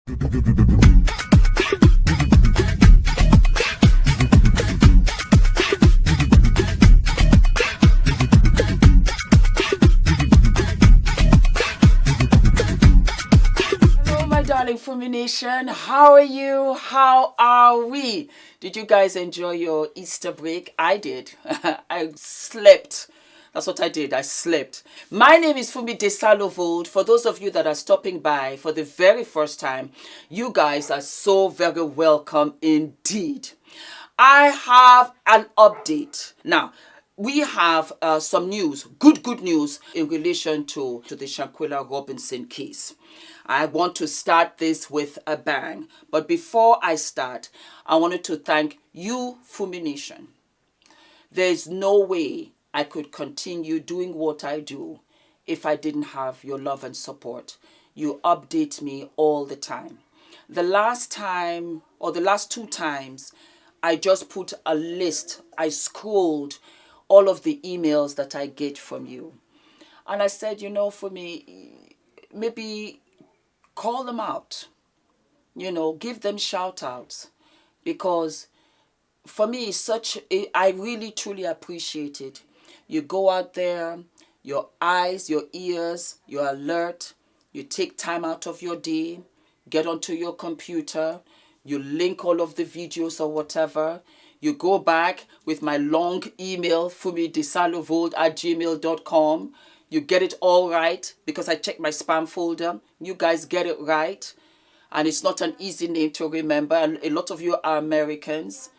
Darling Fumi Nation, how are you? How are we? Did you guys enjoy your Easter break? I did. I slept. That's what I did. I slept. My name is Fumidesaluvold. For those of you that are stopping by for the very first time, you guys are so very welcome indeed. I have an update. Now, we have some news, good news in relation to the Shanquella Robinson case. I want to start this with a bang. But before I start, I wanted to thank you, Fumi Nation. There's no way I could continue doing what I do if I didn't have your love and support. You update me all the time. The last time, or the last two times, I just put a list. I scrolled all of the emails that I get from you. And I said, you know, for me, maybe call them out, give them shout outs, because for me, I really truly appreciate it. You go out there, your eyes, your ears, you're alert, you take time out of your day, get onto your computer, you link all of the videos or whatever, you go back with my long email, Fumidesaluvold at gmail.com. You get it all right, because I check my spam folder. You guys get it right. And it's not an easy name to remember. And a lot of you are Americans.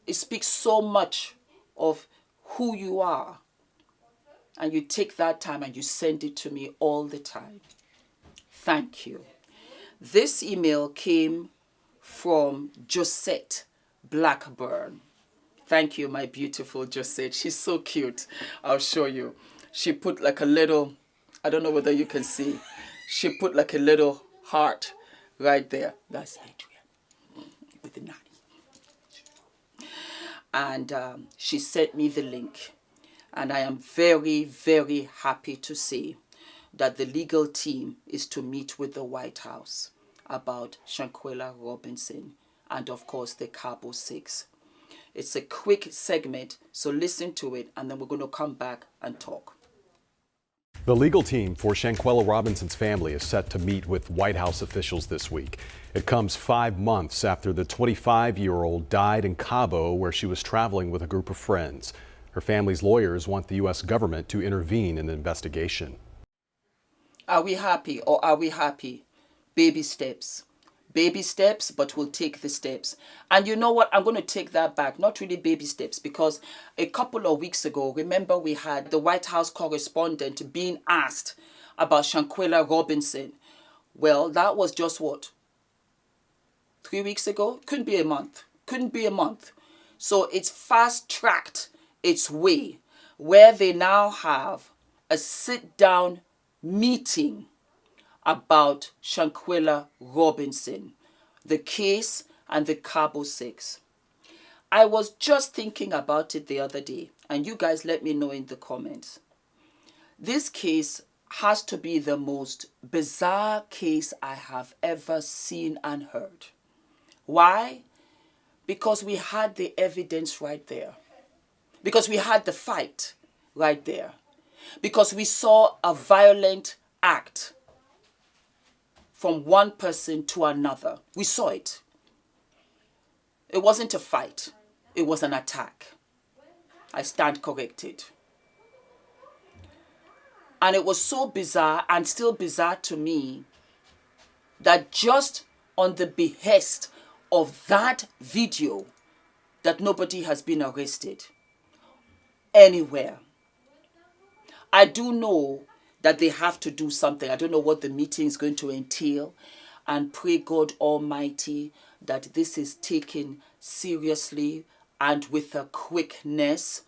It speaks so much of who you are. And you take that time and you send it to me all the time. Thank you. This email came from Josette Blackburn. Thank you, my beautiful Josette. She's so cute. I'll show you. She put like a little, I don't know whether you can see, she put like a little heart right there. That's Adrian with the 9. And she sent me the link. And I am very, very happy to say that the legal team is to meet with the White House about Shanquella Robinson and, of course, the Cabo 6. It's a quick segment, so listen to it, and then we're going to come back and talk. The legal team for Shanquella Robinson's family is set to meet with White House officials this week. It comes 5 months after the 25-year-old died in Cabo, where she was traveling with a group of friends. Her family's lawyers want the U.S. government to intervene in the investigation. Are we happy, or are we happy? Baby steps. Baby steps, but we'll take the steps. And you know what? I'm going to take that back. Not really baby steps, because a couple of weeks ago, remember, we had the White House correspondent being asked about Shanquella Robinson. Well, that was just what? 3 weeks ago? Couldn't be a month. Couldn't be a month. So it's fast-tracked its way, where they now have a sit-down meeting about Shanquella Robinson, the case, and the Cabo 6. I was just thinking about it the other day, and you guys let me know in the comments. This case has to be the most bizarre case I have ever seen and heard. Why? Because we had the evidence right there. Because we had the fight right there. Because we saw a violent act from one person to another. We saw it. It wasn't a fight. It was an attack. I stand corrected. And it was so bizarre, and still bizarre to me, that just on the behest of that video, that nobody has been arrested anywhere. I do know that they have to do something. I don't know what the meeting is going to entail, and pray God Almighty that this is taken seriously and with a quickness,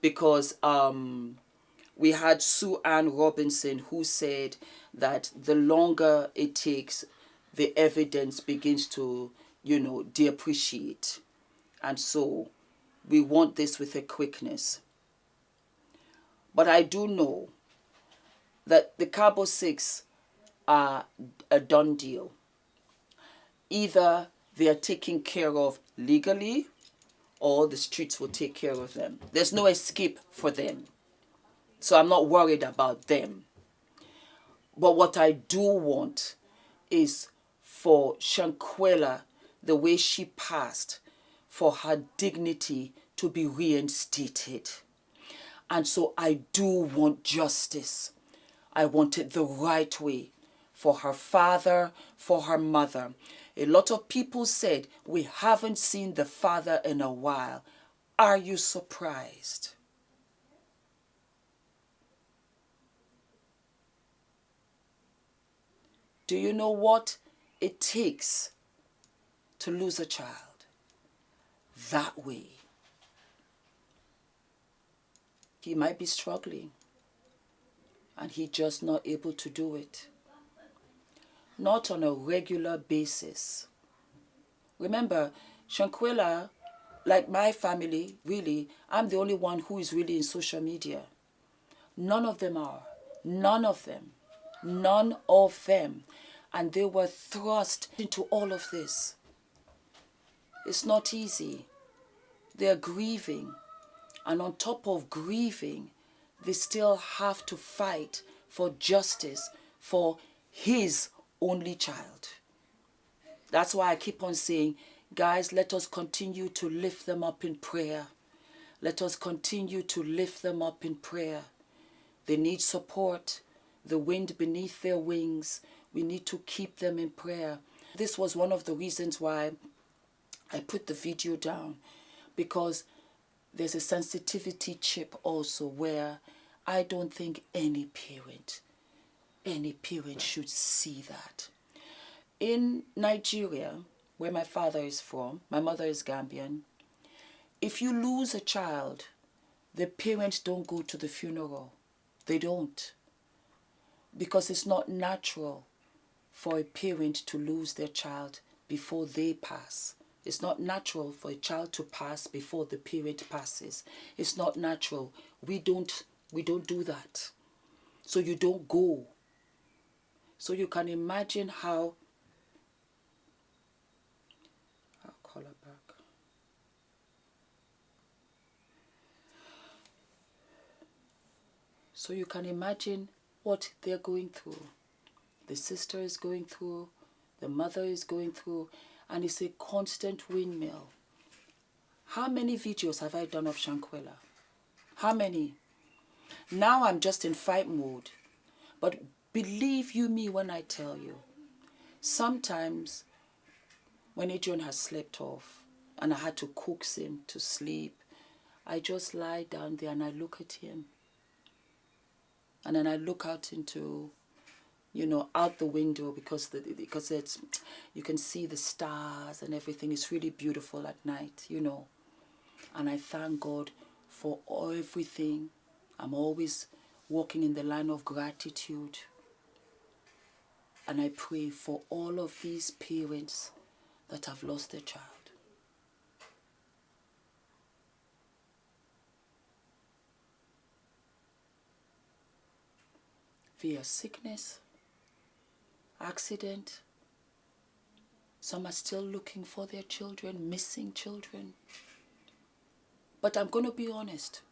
because we had Sue Ann Robinson, who said that the longer it takes, the evidence begins to, depreciate. And so we want this with a quickness. But I do know that the Cabo 6 are a done deal. Either they are taken care of legally or the streets will take care of them. There's no escape for them. So I'm not worried about them. But what I do want is for Shanquella, the way she passed, for her dignity to be reinstated. And so I do want justice. I want it the right way for her father, for her mother. A lot of people said, we haven't seen the father in a while. Are you surprised? Do you know what it takes to lose a child that way? He might be struggling and he's just not able to do it. Not on a regular basis. Remember, Shanquella, like my family, really, I'm the only one who is really in social media. None of them are. None of them. None of them. And they were thrust into all of this. It's not easy. They're grieving. And on top of grieving, they still have to fight for justice for his only child. That's why I keep on saying, guys, let us continue to lift them up in prayer. Let us continue to lift them up in prayer. They need support, the wind beneath their wings. We need to keep them in prayer. This was one of the reasons why I put the video down, because there's a sensitivity chip also where I don't think any parent should see that. In Nigeria, where my father is from, my mother is Gambian, if you lose a child, the parents don't go to the funeral. They don't. Because it's not natural for a parent to lose their child before they pass. It's not natural for a child to pass before the parent passes. It's not natural. We don't do that. So you don't go. So you can imagine how... I'll call her back. So you can imagine what they're going through. The sister is going through, the mother is going through, and it's a constant windmill. How many videos have I done of Shanquella? How many? Now I'm just in fight mode. But believe you me when I tell you, sometimes when Adrian has slept off and I had to coax him to sleep, I just lie down there and I look at him. And then I look out into, out the window because it's, you can see the stars and everything. It's really beautiful at night, And I thank God for everything. I'm always walking in the line of gratitude. And I pray for all of these parents that have lost their child. Via sickness, accident. Some are still looking for their children, missing children. But I'm going to be honest.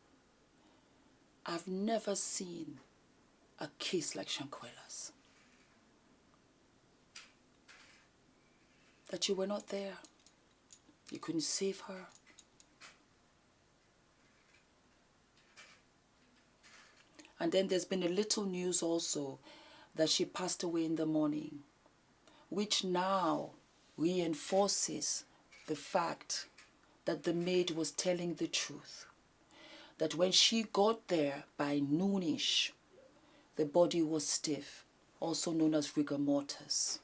I've never seen a case like Shanquella's. That you were not there. You couldn't save her. And then there's been a little news also that she passed away in the morning, which now reinforces the fact that the maid was telling the truth. That when she got there by noonish, the body was stiff, also known as rigor mortis.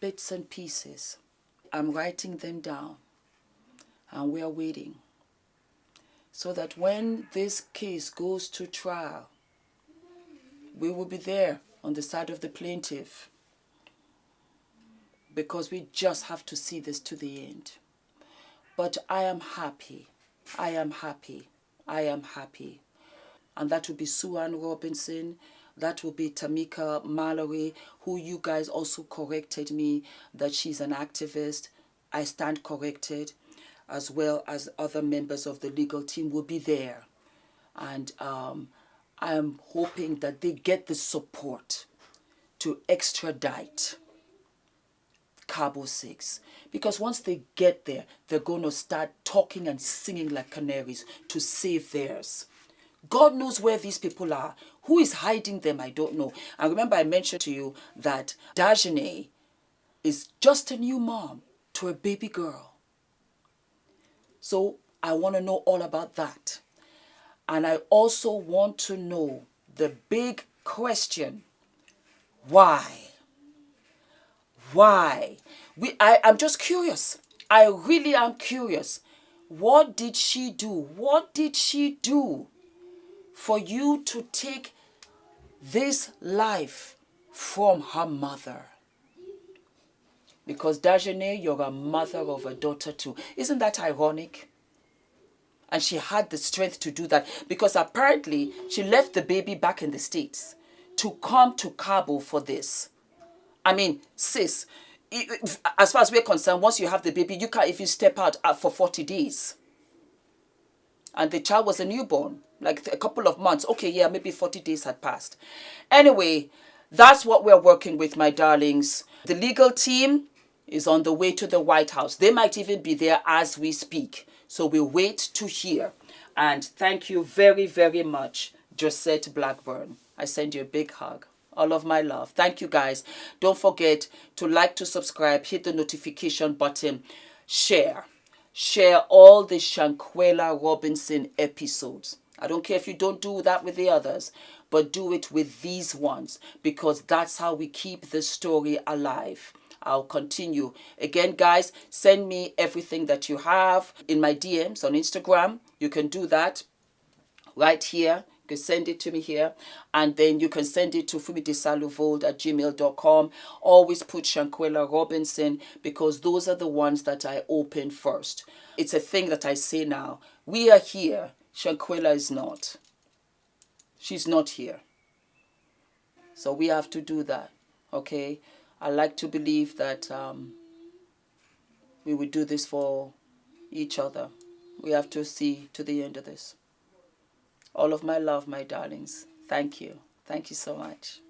Bits and pieces. I'm writing them down and we are waiting. So that when this case goes to trial, we will be there on the side of the plaintiff. Because we just have to see this to the end. But I am happy. I am happy. I am happy. And that will be Sue Ann Robinson, That will be Tamika Mallory, who you guys also corrected me that she's an activist. I stand corrected, as well as other members of the legal team will be there. And I'm hoping that they get the support to extradite Cabo 6. Because once they get there, they're going to start talking and singing like canaries to save theirs. God knows where these people are. Who is hiding them, I don't know. And remember, I mentioned to you that Dajane is just a new mom to a baby girl. So I want to know all about that. And I also want to know the big question. Why? Why? I'm just curious. I really am curious. What did she do? What did she do for you to take this life from her mother? Because Dajane, you're a mother of a daughter too. Isn't that ironic? And she had the strength to do that because apparently she left the baby back in the States to come to Cabo for this. I mean, sis, as far as we're concerned, once you have the baby, you can't even step out for 40 days. And the child was a newborn, like a couple of months. Okay, yeah, maybe 40 days had passed. Anyway, that's what we're working with, my darlings. The legal team is on the way to the White House. They might even be there as we speak. So we'll wait to hear. And thank you very, very much, Josette Blackburn. I send you a big hug. All of my love. Thank you, guys. Don't forget to like, to subscribe, hit the notification button, share. Share all the Shanquella Robinson episodes. I don't care if you don't do that with the others, but do it with these ones because that's how we keep the story alive. I'll continue. Again, guys, send me everything that you have in my DMs on Instagram. You can do that right here. You can send it to me here. And then you can send it to Fumidesaluvold at gmail.com. Always put Shanquella Robinson because those are the ones that I open first. It's a thing that I say now. We are here. Shanquella is not. She's not here. So we have to do that. Okay? I like to believe that we will do this for each other. We have to see to the end of this. All of my love, my darlings. Thank you. Thank you so much.